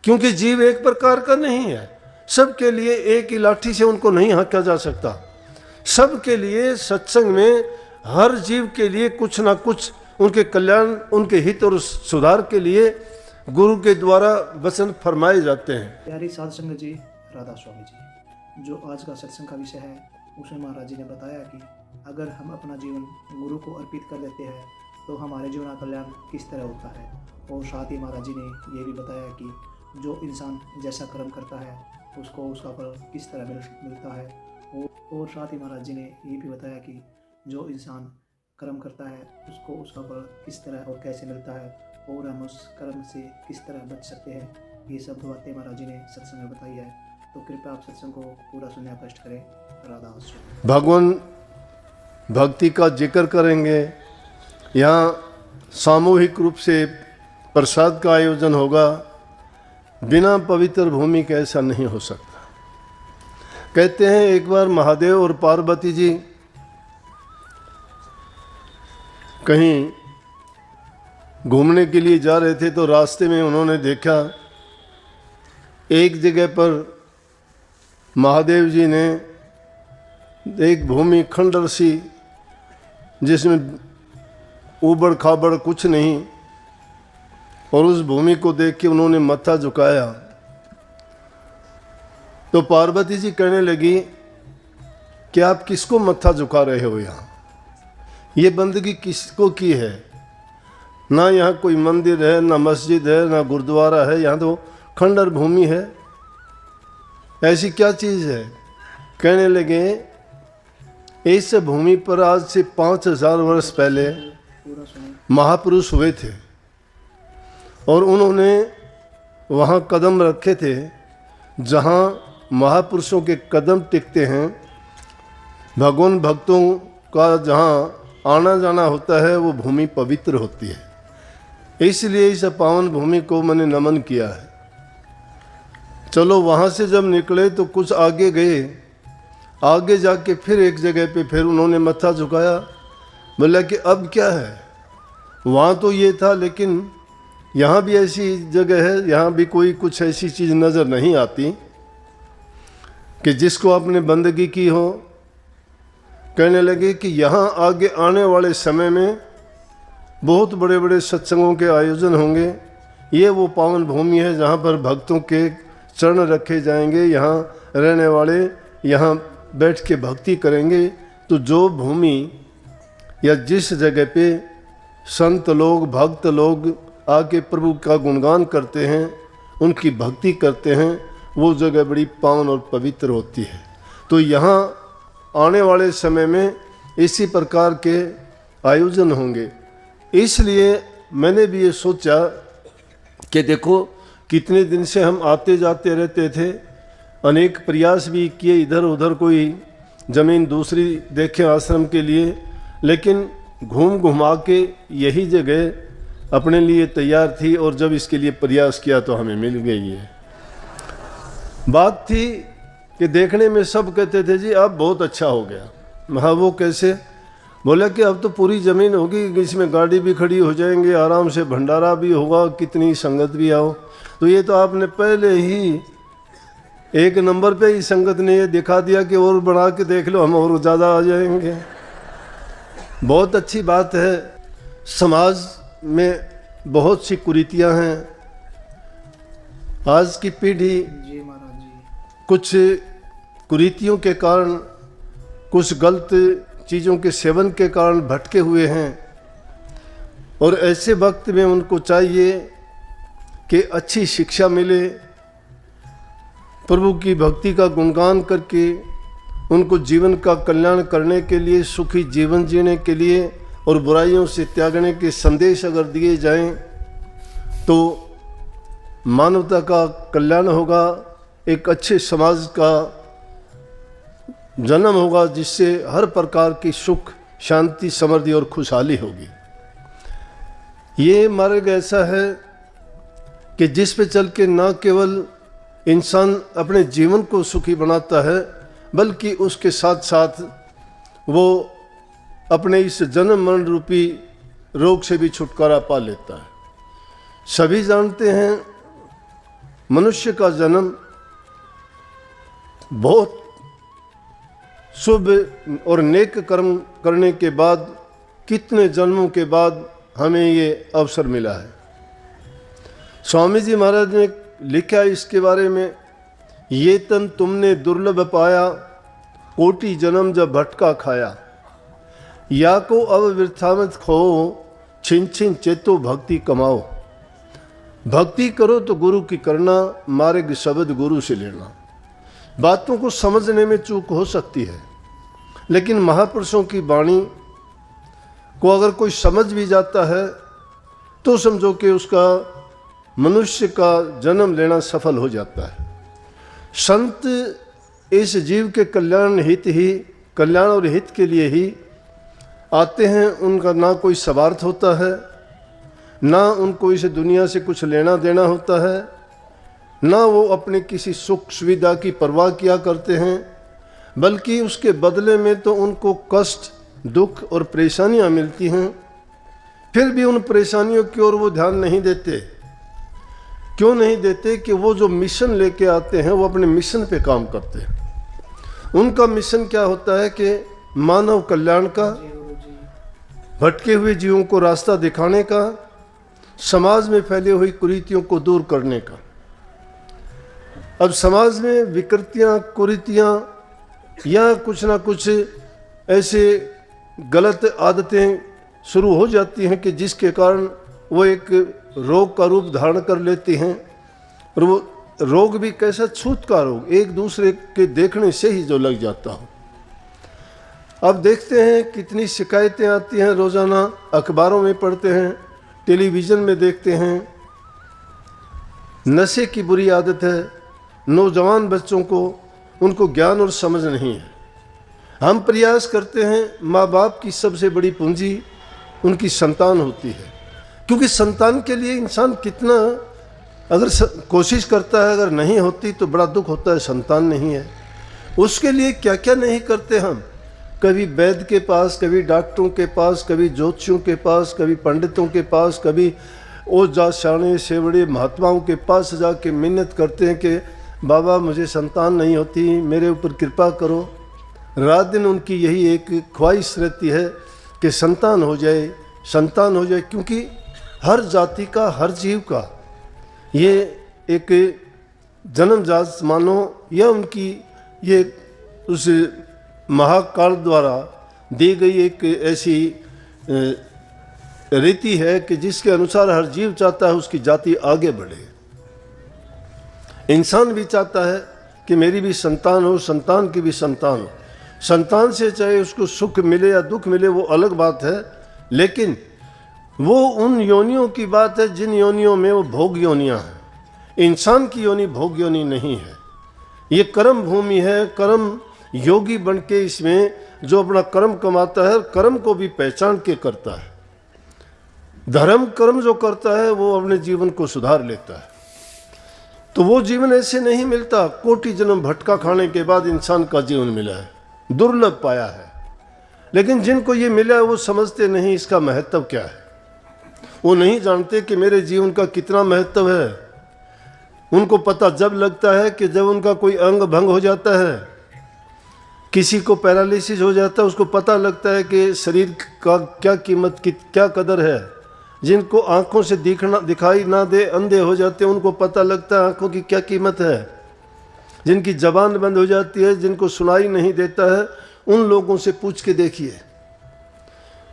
क्योंकि जीव एक प्रकार का नहीं है। सबके लिए एक ही लाठी से उनको नहीं हाँका जा सकता। सबके लिए सत्संग में हर जीव के लिए कुछ ना कुछ उनके कल्याण, उनके हित और सुधार के लिए गुरु के द्वारा वचन फरमाए जाते हैं। प्यारी साध संगत जी, राधा स्वामी जी, जो आज का सत्संग का विषय है उसमें महाराज जी ने बताया कि अगर हम अपना जीवन गुरु को अर्पित कर देते हैं तो हमारे जीवन का कल्याण किस तरह होता है। और साथ ही महाराज जी ने यह भी बताया कि जो इंसान जैसा कर्म करता है उसको उसका फल किस तरह मिलता है। और साथ ही महाराज जी ने ये भी बताया कि जो इंसान कर्म करता है उसको उसका फल किस तरह और कैसे मिलता है और हम उस कर्म से किस तरह बच सकते हैं। ये सब बातें महाराज जी ने सत्संग में बताई है। तो कृपया आप सत्संग को पूरा सुनने का कष्ट करें। राधा स्वामी। भगवान भक्ति का जिक्र करेंगे। यहाँ सामूहिक रूप से प्रसाद का आयोजन होगा। बिना पवित्र भूमि के ऐसा नहीं हो सकता। कहते हैं एक बार महादेव और पार्वती जी कहीं घूमने के लिए जा रहे थे तो रास्ते में उन्होंने देखा एक जगह पर महादेव जी ने एक भूमि खंडर सी जिसमें ऊबड़ खाबड़ कुछ नहीं, और उस भूमि को देख के उन्होंने मत्था झुकाया। तो पार्वती जी कहने लगी कि आप किसको मत्था झुका रहे हो? यहाँ ये बंदगी किसको की है? ना यहाँ कोई मंदिर है, ना मस्जिद है, ना गुरुद्वारा है, यहाँ तो खंडर भूमि है। ऐसी क्या चीज़ है? कहने लगे इस भूमि पर आज से 5000 वर्ष पहले महापुरुष हुए थे और उन्होंने वहाँ कदम रखे थे। जहाँ महापुरुषों के कदम टिकते हैं, भगवान भक्तों का जहाँ आना जाना होता है, वो भूमि पवित्र होती है। इसलिए इस पावन भूमि को मैंने नमन किया है। चलो वहाँ से जब निकले तो कुछ आगे गए, आगे जाके फिर एक जगह पे फिर उन्होंने मत्था झुकाया। बोला कि अब क्या है? वहाँ तो ये था लेकिन यहाँ भी ऐसी जगह है, यहाँ भी कोई कुछ ऐसी चीज़ नज़र नहीं आती कि जिसको आपने बंदगी की हो। कहने लगे कि यहाँ आगे आने वाले समय में बहुत बड़े बड़े सत्संगों के आयोजन होंगे। ये वो पावन भूमि है जहाँ पर भक्तों के चरण रखे जाएंगे, यहाँ रहने वाले यहाँ बैठ के भक्ति करेंगे। तो जो भूमि या जिस जगह पे संत लोग, भक्त लोग आके प्रभु का गुणगान करते हैं, उनकी भक्ति करते हैं, वो जगह बड़ी पावन और पवित्र होती है। तो यहाँ आने वाले समय में इसी प्रकार के आयोजन होंगे। इसलिए मैंने भी ये सोचा कि देखो कितने दिन से हम आते जाते रहते थे, अनेक प्रयास भी किए, इधर उधर कोई ज़मीन दूसरी देखे आश्रम के लिए, लेकिन घूम घुमा के यही जगह अपने लिए तैयार थी। और जब इसके लिए प्रयास किया तो हमें मिल गई है। बात थी कि देखने में सब कहते थे जी अब बहुत अच्छा हो गया। हाँ, वो कैसे? बोला कि अब तो पूरी ज़मीन होगी, इसमें गाड़ी भी खड़ी हो जाएंगे, आराम से भंडारा भी होगा, कितनी संगत भी आओ। तो ये तो आपने पहले ही एक नंबर पे ही संगत ने ये दिखा दिया कि और बढ़ा के देख लो, हम और ज़्यादा आ जाएंगे। बहुत अच्छी बात है। समाज में बहुत सी कुरीतियाँ हैं। आज की पीढ़ी जी महाराज जी, कुछ कुरीतियों के कारण, कुछ गलत चीज़ों के सेवन के कारण भटके हुए हैं। और ऐसे वक्त में उनको चाहिए कि अच्छी शिक्षा मिले, प्रभु की भक्ति का गुणगान करके उनको जीवन का कल्याण करने के लिए, सुखी जीवन जीने के लिए और बुराइयों से त्यागने के संदेश अगर दिए जाएं तो मानवता का कल्याण होगा, एक अच्छे समाज का जन्म होगा, जिससे हर प्रकार की सुख, शांति, समृद्धि और खुशहाली होगी। ये मार्ग ऐसा है कि जिस पे चल के न केवल इंसान अपने जीवन को सुखी बनाता है, बल्कि उसके साथ साथ वो अपने इस जन्म मरण रूपी रोग से भी छुटकारा पा लेता है। सभी जानते हैं मनुष्य का जन्म बहुत शुभ और नेक कर्म करने के बाद कितने जन्मों के बाद हमें ये अवसर मिला है। स्वामी जी महाराज ने लिखा इसके बारे में, ये तन तुमने दुर्लभ पाया, कोटि जन्म जब भटका खाया, या को अब वृथा मत खो, छिन छिन चेतो भक्ति कमाओ। भक्ति करो तो गुरु की करना, मार्ग शब्द गुरु से लेना। बातों को समझने में चूक हो सकती है, लेकिन महापुरुषों की वाणी को अगर कोई समझ भी जाता है तो समझो कि उसका मनुष्य का जन्म लेना सफल हो जाता है। संत इस जीव के कल्याण और हित के लिए ही आते हैं। उनका ना कोई स्वार्थ होता है, ना उनको इस दुनिया से कुछ लेना देना होता है, ना वो अपने किसी सुख सुविधा की परवाह किया करते हैं, बल्कि उसके बदले में तो उनको कष्ट, दुख और परेशानियां मिलती हैं। फिर भी उन परेशानियों की ओर वो ध्यान नहीं देते। क्यों नहीं देते? कि वो जो मिशन लेके आते हैं वो अपने मिशन पे काम करते हैं। उनका मिशन क्या होता है कि मानव कल्याण का, भटके हुए जीवों को रास्ता दिखाने का, समाज में फैली हुई कुरीतियों को दूर करने का। अब समाज में विकृतियां, कुरीतियां या कुछ ना कुछ ऐसे गलत आदतें शुरू हो जाती हैं कि जिसके कारण वो एक रोग का रूप धारण कर लेती हैं। और वो रोग भी कैसा? छूत का रोग, एक दूसरे के देखने से ही जो लग जाता हो। अब देखते हैं कितनी शिकायतें आती हैं रोज़ाना, अखबारों में पढ़ते हैं, टेलीविज़न में देखते हैं। नशे की बुरी आदत है, नौजवान बच्चों को उनको ज्ञान और समझ नहीं है। हम प्रयास करते हैं, माँ बाप की सबसे बड़ी पूंजी उनकी संतान होती है, क्योंकि संतान के लिए इंसान कितना अगर कोशिश करता है, अगर नहीं होती तो बड़ा दुख होता है, संतान नहीं है। उसके लिए क्या क्या नहीं करते हम, कभी वैद्य के पास, कभी डॉक्टरों के पास, कभी ज्योतिषियों के पास, कभी पंडितों के पास, कभी ओझा शाणे सेवड़े महात्माओं के पास जाके मिन्नत करते हैं कि बाबा मुझे संतान नहीं होती, मेरे ऊपर कृपा करो। रात दिन उनकी यही एक ख्वाहिश रहती है कि संतान हो जाए, संतान हो जाए, क्योंकि हर जाति का, हर जीव का ये एक जन्मजात मानो या उनकी ये उस महाकाल द्वारा दी गई एक ऐसी रीति है कि जिसके अनुसार हर जीव चाहता है उसकी जाति आगे बढ़े। इंसान भी चाहता है कि मेरी भी संतान हो, संतान की भी संतान हो। संतान से चाहे उसको सुख मिले या दुख मिले वो अलग बात है, लेकिन वो उन योनियों की बात है जिन योनियों में वो भोग योनियां हैं। इंसान की योनि भोग योनि नहीं है। ये कर्म भूमि है। कर्म योगी बन के इसमें जो अपना कर्म कमाता है, कर्म को भी पहचान के करता है। धर्म कर्म जो करता है वो अपने जीवन को सुधार लेता है। तो वो जीवन ऐसे नहीं मिलता। कोटि जन्म भटका खाने के बाद इंसान का जीवन मिला है, दुर्लभ पाया है। लेकिन जिनको ये मिला है वो समझते नहीं इसका महत्व क्या है। वो नहीं जानते कि मेरे जीवन का कितना महत्व है। उनको पता जब लगता है कि जब उनका कोई अंग भंग हो जाता है, किसी को पैरालिसिस हो जाता है, उसको पता लगता है कि शरीर का क्या कीमत, क्या कदर है। जिनको आंखों से दिखाई ना दे, अंधे हो जाते हैं, उनको पता लगता है आंखों की क्या कीमत है। जिनकी जबान बंद हो जाती है, जिनको सुनाई नहीं देता है, उन लोगों से पूछ के देखिए,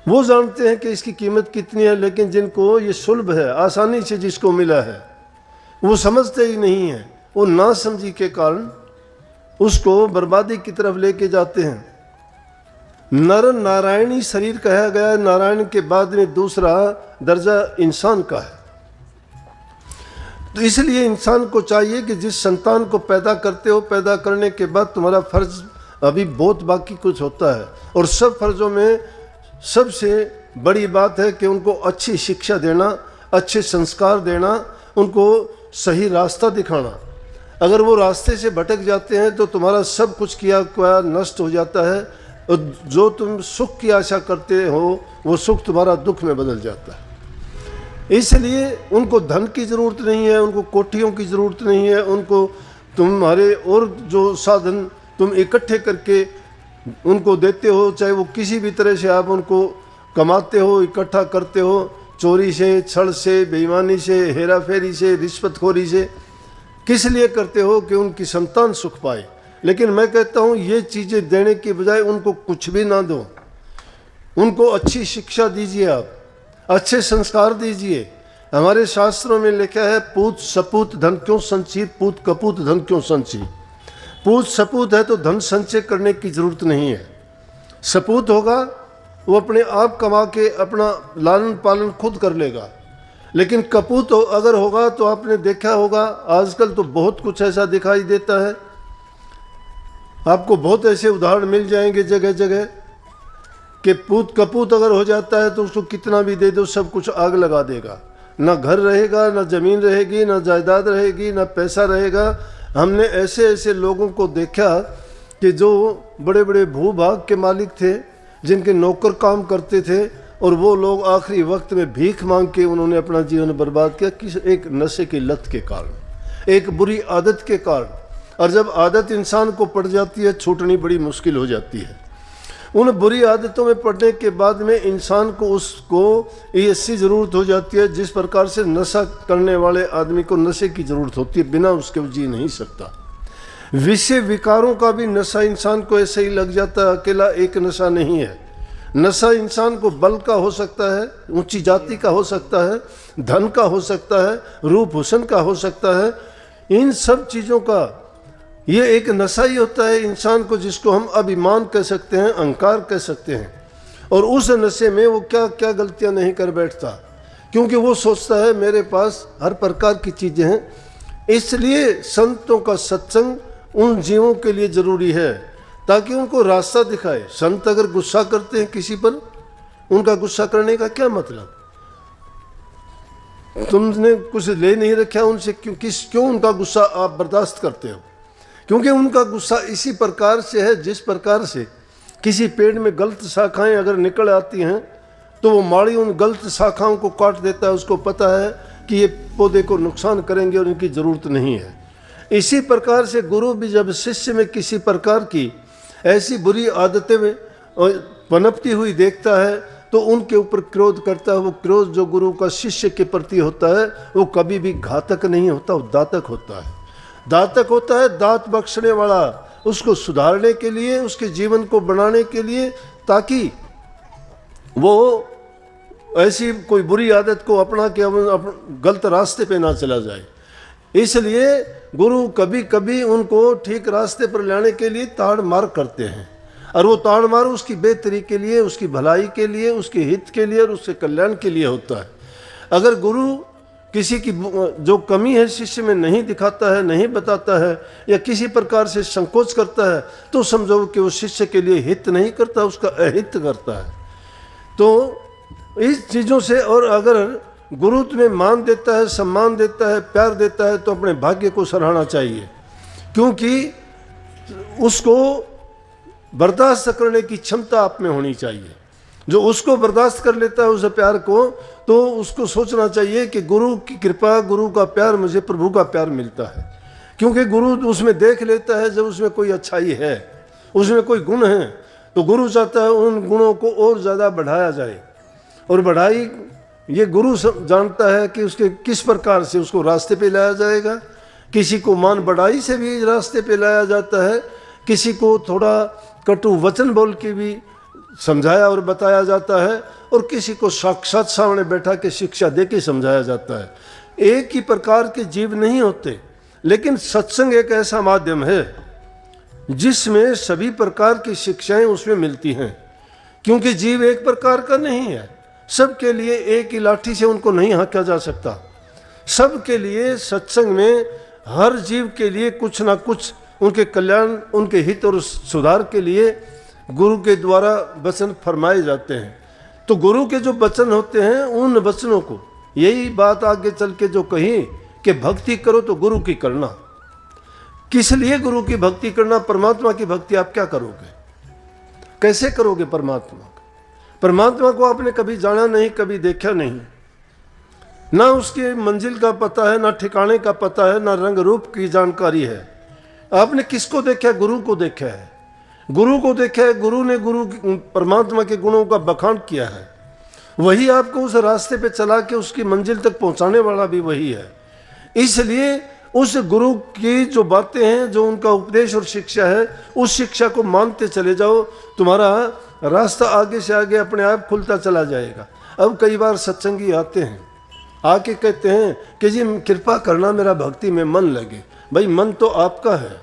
वो जानते हैं कि इसकी कीमत कितनी है। लेकिन जिनको ये सुलभ है, आसानी से जिसको मिला है, वो समझते ही नहीं है। वो ना समझी के कारण उसको बर्बादी की तरफ लेके जाते हैं। नर नारायणी शरीर कहा गया है। नारायण के बाद में दूसरा दर्जा इंसान का है। तो इसलिए इंसान को चाहिए कि जिस संतान को पैदा करते हो, पैदा करने के बाद तुम्हारा फर्ज अभी बहुत बाकी कुछ होता है। और सब फर्जों में सबसे बड़ी बात है कि उनको अच्छी शिक्षा देना, अच्छे संस्कार देना, उनको सही रास्ता दिखाना। अगर वो रास्ते से भटक जाते हैं तो तुम्हारा सब कुछ किया हुआ नष्ट हो जाता है। और जो तुम सुख की आशा करते हो वो सुख तुम्हारा दुख में बदल जाता है। इसलिए उनको धन की ज़रूरत नहीं है, उनको कोठियों की ज़रूरत नहीं है, उनको तुम्हारे और जो साधन तुम इकट्ठे करके उनको देते हो, चाहे वो किसी भी तरह से आप उनको कमाते हो, इकट्ठा करते हो, चोरी से, छल से, बेईमानी से, हेरा फेरी से, रिश्वतखोरी से, किस लिए करते हो? कि उनकी संतान सुख पाए। लेकिन मैं कहता हूँ ये चीज़ें देने के बजाय उनको कुछ भी ना दो, उनको अच्छी शिक्षा दीजिए, आप अच्छे संस्कार दीजिए। हमारे शास्त्रों में लिखा है पूत सपूत धन क्यों संची, पूत कपूत धन क्यों संची। पूत सपूत है तो धन संचय करने की जरूरत नहीं है। सपूत होगा वो अपने आप कमा के अपना लालन पालन खुद कर लेगा। लेकिन कपूत अगर होगा तो आपने देखा होगा आजकल तो बहुत कुछ ऐसा दिखाई देता है, आपको बहुत ऐसे उदाहरण मिल जाएंगे जगह जगह कि पूत कपूत अगर हो जाता है तो उसको कितना भी दे दो सब कुछ आग लगा देगा। ना घर रहेगा, ना ज़मीन रहेगी, ना जायदाद रहेगी, ना पैसा रहेगा। हमने ऐसे ऐसे लोगों को देखा कि जो बड़े बड़े भूभाग के मालिक थे, जिनके नौकर काम करते थे, और वो लोग आखिरी वक्त में भीख मांग के उन्होंने अपना जीवन बर्बाद किया, किस एक नशे की लत के कारण, एक बुरी आदत के कारण। और जब आदत इंसान को पड़ जाती है छूटनी बड़ी मुश्किल हो जाती है। उन बुरी आदतों में पड़ने के बाद में इंसान को उसको ये ऐसी ज़रूरत हो जाती है जिस प्रकार से नशा करने वाले आदमी को नशे की ज़रूरत होती है, बिना उसके वो जी नहीं सकता। विषय विकारों का भी नशा इंसान को ऐसे ही लग जाता है, अकेला एक नशा नहीं है। नशा इंसान को बल का हो सकता है, ऊंची जाति का हो सकता है, धन का हो सकता है, रूप हुसन का हो सकता है। इन सब चीज़ों का ये एक नशा ही होता है इंसान को, जिसको हम अभिमान कह सकते हैं, अहंकार कह सकते हैं। और उस नशे में वो क्या क्या गलतियां नहीं कर बैठता, क्योंकि वो सोचता है मेरे पास हर प्रकार की चीज़ें हैं। इसलिए संतों का सत्संग उन जीवों के लिए ज़रूरी है ताकि उनको रास्ता दिखाए। संत अगर गुस्सा करते हैं किसी पर, उनका गुस्सा करने का क्या मतलब? तुमने कुछ ले नहीं रखा उनसे, क्यों उनका गुस्सा आप बर्दाश्त करते हो? क्योंकि उनका गुस्सा इसी प्रकार से है जिस प्रकार से किसी पेड़ में गलत शाखाएं अगर निकल आती हैं तो वो माली उन गलत शाखाओं को काट देता है। उसको पता है कि ये पौधे को नुकसान करेंगे और इनकी ज़रूरत नहीं है। इसी प्रकार से गुरु भी जब शिष्य में किसी प्रकार की ऐसी बुरी आदतें में पनपती हुई देखता है तो उनके ऊपर क्रोध करता है। वो क्रोध जो गुरु का शिष्य के प्रति होता है वो कभी भी घातक नहीं होता, वो दातक होता है। दातक होता है दात बख्शने वाला, उसको सुधारने के लिए, उसके जीवन को बनाने के लिए, ताकि वो ऐसी कोई बुरी आदत को अपना के गलत रास्ते पे ना चला जाए। इसलिए गुरु कभी कभी उनको ठीक रास्ते पर लाने के लिए ताड़ मार करते हैं, और वो ताड़ मार उसकी बेहतरी के लिए, उसकी भलाई के लिए, उसके हित के लिए और उसके कल्याण के लिए होता है। अगर गुरु किसी की जो कमी है शिष्य में नहीं दिखाता है, नहीं बताता है, या किसी प्रकार से संकोच करता है, तो समझो कि वो शिष्य के लिए हित नहीं करता, उसका अहित करता है। तो इस चीज़ों से, और अगर गुरु तुम्हें मान देता है, सम्मान देता है, प्यार देता है, तो अपने भाग्य को सराहना चाहिए, क्योंकि उसको बर्दाश्त करने की क्षमता आप में होनी चाहिए। जो उसको बर्दाश्त कर लेता है उस प्यार को, तो उसको सोचना चाहिए कि गुरु की कृपा, गुरु का प्यार, मुझे प्रभु का प्यार मिलता है। क्योंकि गुरु उसमें देख लेता है जब उसमें कोई अच्छाई है, उसमें कोई गुण है, तो गुरु चाहता है उन गुणों को और ज़्यादा बढ़ाया जाए। और बढ़ाई ये गुरु जानता है कि उसके किस प्रकार से उसको रास्ते पे लाया जाएगा। किसी को मान बढ़ाई से भी रास्ते पे लाया जाता है, किसी को थोड़ा कटु वचन बोल के भी समझाया और बताया जाता है, और किसी को साक्षात सामने बैठा के शिक्षा दे के समझाया जाता है। एक ही प्रकार के जीव नहीं होते, लेकिन सत्संग एक ऐसा माध्यम है जिसमें सभी प्रकार की शिक्षाएं उसमें मिलती हैं। क्योंकि जीव एक प्रकार का नहीं है, सबके लिए एक ही लाठी से उनको नहीं हाँका जा सकता। सबके लिए सत्संग में हर जीव के लिए कुछ ना कुछ उनके कल्याण, उनके हित और सुधार के लिए गुरु के द्वारा वचन फरमाए जाते हैं। तो गुरु के जो वचन होते हैं, उन वचनों को, यही बात आगे चल के जो कही कि भक्ति करो तो गुरु की करना। किस लिए गुरु की भक्ति करना? परमात्मा की भक्ति आप क्या करोगे, कैसे करोगे परमात्मा को? परमात्मा को आपने कभी जाना नहीं, कभी देखा नहीं, ना उसके मंजिल का पता है, ना ठिकाने का पता है, ना रंग रूप की जानकारी है। आपने किसको देखा है? गुरु को देखा है। गुरु को देखा है, गुरु ने गुरु परमात्मा के गुणों का बखान किया है। वही आपको उस रास्ते पे चला के उसकी मंजिल तक पहुंचाने वाला भी वही है। इसलिए उस गुरु की जो बातें हैं, जो उनका उपदेश और शिक्षा है, उस शिक्षा को मानते चले जाओ, तुम्हारा रास्ता आगे से आगे अपने आप खुलता चला जाएगा। अब कई बार सत्संगी आते हैं, आके कहते हैं कि जी कृपा करना मेरा भक्ति में मन लगे। भाई मन तो आपका है,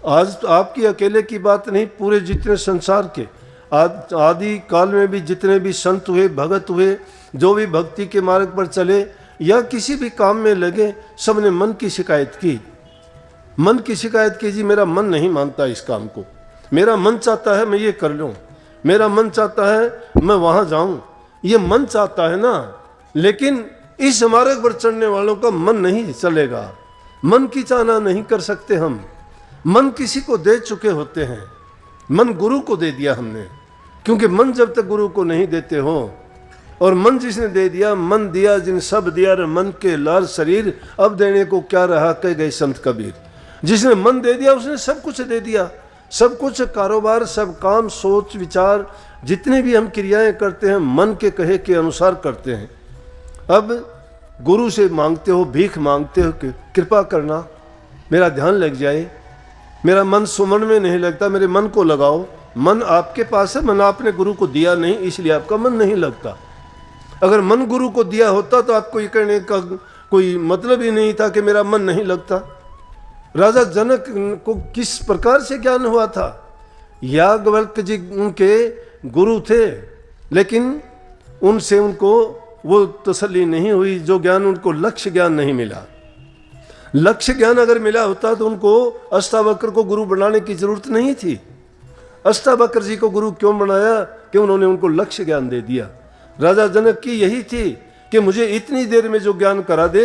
आज तो आपकी अकेले की बात नहीं, पूरे जितने संसार के आदि काल में भी जितने भी संत हुए, भगत हुए, जो भी भक्ति के मार्ग पर चले या किसी भी काम में लगे, सबने मन की शिकायत की। मन की शिकायत की, जी मेरा मन नहीं मानता इस काम को, मेरा मन चाहता है मैं ये कर लूँ, मेरा मन चाहता है मैं वहाँ जाऊँ, ये मन चाहता है ना। लेकिन इस मार्ग पर चढ़ने वालों का मन नहीं चलेगा, मन की चाहना नहीं कर सकते हम। मन किसी को दे चुके होते हैं, मन गुरु को दे दिया हमने, क्योंकि मन जब तक गुरु को नहीं देते हो, और मन जिसने दे दिया, मन दिया जिन सब दिया रे मन के लाल शरीर, अब देने को क्या रहा कह गए संत कबीर। जिसने मन दे दिया उसने सब कुछ दे दिया, सब कुछ, कारोबार, सब काम, सोच विचार, जितने भी हम क्रियाएं करते हैं मन के कहे के अनुसार करते हैं। अब गुरु से मांगते हो, भीख मांगते हो कि कृपा करना मेरा ध्यान लग जाए, मेरा मन सुमन में नहीं लगता, मेरे मन को लगाओ। मन आपके पास है, मन आपने गुरु को दिया नहीं, इसलिए आपका मन नहीं लगता। अगर मन गुरु को दिया होता तो आपको ये कहने का कोई मतलब ही नहीं था कि मेरा मन नहीं लगता। राजा जनक को किस प्रकार से ज्ञान हुआ था? याज्ञवल्क्य जी उनके गुरु थे, लेकिन उनसे उनको वो तसल्ली नहीं हुई, जो ज्ञान उनको लक्ष्य ज्ञान नहीं मिला। लक्ष्य ज्ञान अगर मिला होता तो उनको अष्टावक्र को गुरु बनाने की जरूरत नहीं थी। अष्टावक्र जी को गुरु क्यों बनाया? कि उन्होंने उनको लक्ष्य ज्ञान दे दिया। राजा जनक की यही थी कि मुझे इतनी देर में जो ज्ञान करा दे,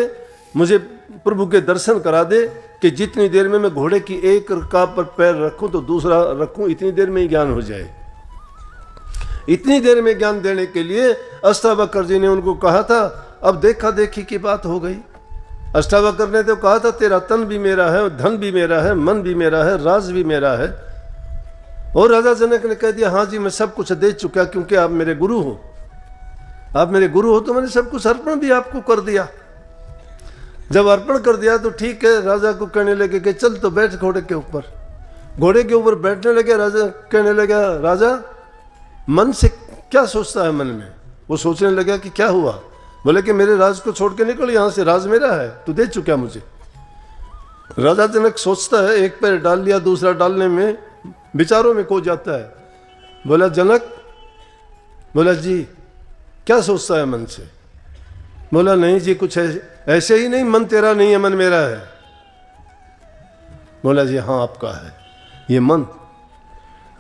मुझे प्रभु के दर्शन करा दे, कि जितनी देर में मैं घोड़े की एक रकाब पर पैर रखूं तो दूसरा रखूं, इतनी देर में ही ज्ञान हो जाए। इतनी देर में ज्ञान देने के लिए अष्टावक्र जी ने उनको कहा था। अब देखा देखी की बात हो गई। अष्टावक्र ने तो कहा था तेरा तन भी मेरा है, धन भी मेरा है, मन भी मेरा है, राज भी मेरा है। और राजा जनक ने कह दिया हाँ जी मैं सब कुछ दे चुका, क्योंकि आप मेरे गुरु हो, आप मेरे गुरु हो तो मैंने सब कुछ अर्पण भी आपको कर दिया। जब अर्पण कर दिया तो ठीक है, राजा को कहने लगे कि चल तो बैठ घोड़े के ऊपर। घोड़े के ऊपर बैठने लगे। राजा कहने लगा राजा मन से क्या सोचता है मन में? वो सोचने लगा कि क्या हुआ? बोले कि मेरे राज को छोड़ के निकल यहाँ से, राज मेरा है, तू दे चुका मुझे। राजा जनक सोचता है, एक पैर डाल लिया, दूसरा डालने में विचारों में खो जाता है। बोला जनक, बोला जी क्या सोचता है मन से? बोला नहीं जी कुछ ऐसे ही नहीं, मन तेरा नहीं है, मन मेरा है। बोला जी हाँ आपका है ये मन।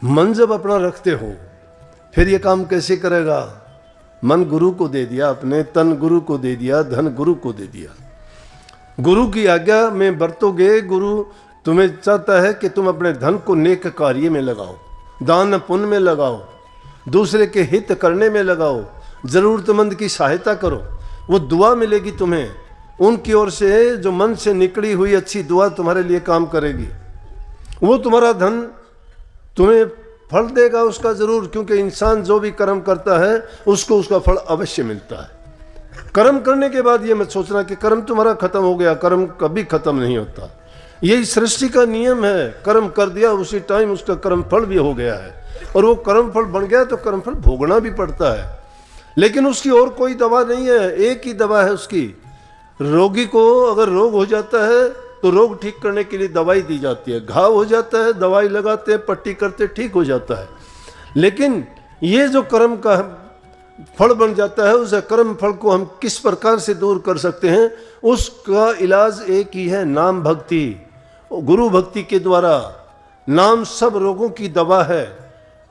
मन जब अपना रखते हो फिर ये काम कैसे करेगा? मन गुरु को दे दिया, अपने तन गुरु को दे दिया, धन गुरु को दे दिया। गुरु की आज्ञा में बरतोगे, गुरु तुम्हें चाहता है कि तुम अपने धन को नेक कार्य में लगाओ, दान पुण्य में लगाओ, दूसरे के हित करने में लगाओ, जरूरतमंद की सहायता करो। वो दुआ मिलेगी तुम्हें उनकी ओर से, जो मन से निकली हुई अच्छी दुआ तुम्हारे लिए काम करेगी। वो तुम्हारा धन तुम्हें फल देगा उसका जरूर, क्योंकि इंसान जो भी कर्म करता है उसको उसका फल अवश्य मिलता है। कर्म करने के बाद ये मत सोचना कि कर्म तुम्हारा खत्म हो गया, कर्म कभी खत्म नहीं होता। यही सृष्टि का नियम है, कर्म कर दिया उसी टाइम उसका कर्म फल भी हो गया है, और वो कर्म फल बन गया तो कर्म फल भोगना भी पड़ता है। लेकिन उसकी और कोई दवा नहीं है, एक ही दवा है उसकी। रोगी को अगर रोग हो जाता है तो रोग ठीक करने के लिए दवाई दी जाती है, घाव हो जाता है दवाई लगाते हैं, पट्टी करते, ठीक हो जाता है। लेकिन ये जो कर्म का फल बन जाता है, उस कर्म फल को हम किस प्रकार से दूर कर सकते हैं? उसका इलाज एक ही है, नाम भक्ति, गुरु भक्ति के द्वारा। नाम सब रोगों की दवा है।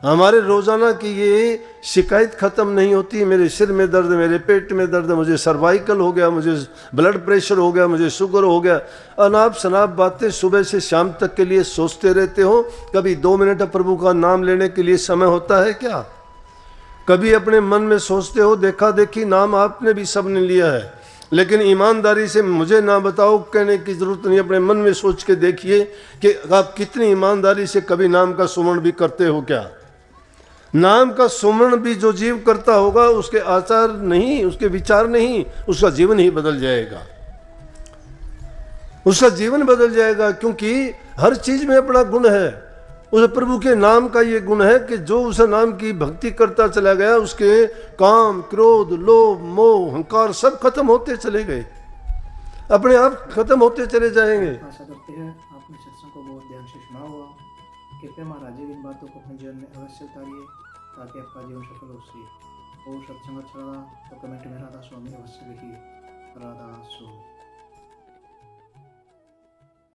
हमारे रोजाना की ये शिकायत खत्म नहीं होती, मेरे सिर में दर्द, मेरे पेट में दर्द, मुझे सर्वाइकल हो गया, मुझे ब्लड प्रेशर हो गया, मुझे शुगर हो गया। अनाप शनाप बातें सुबह से शाम तक के लिए सोचते रहते हो। कभी 2 मिनट प्रभु का नाम लेने के लिए समय होता है क्या? कभी अपने मन में सोचते हो? देखा देखी नाम आपने भी सबने लिया है, लेकिन ईमानदारी से मुझे ना बताओ कहने की ज़रूरत नहीं, अपने मन में सोच के देखिए कि आप कितनी ईमानदारी से कभी नाम का सुमरण भी करते हो क्या। नाम का सुमरण भी जो जीव करता होगा उसके आचार नहीं, उसके विचार नहीं, उसका जीवन ही बदल जाएगा, उसका जीवन बदल जाएगा। क्योंकि हर चीज में अपना गुण है। उस प्रभु के नाम का ये गुण है कि जो उस नाम की भक्ति करता चला गया उसके काम, क्रोध, लोभ, मोह, अहंकार सब खत्म होते चले गए, अपने आप खत्म होते चले जाएंगे। आशा करते हैं आपने सत्संग को बहुत ध्यान से सुना होगा। कृपया महाराज जी इन बातों को अपने जीवन में अवश्य उतारिए ताकि आपका जीवन सफल हो सके। और सत्संग अच्छा लगा तो कमेंट में राधा स्वामी अवश्य लिखिए। राधा स्वामी।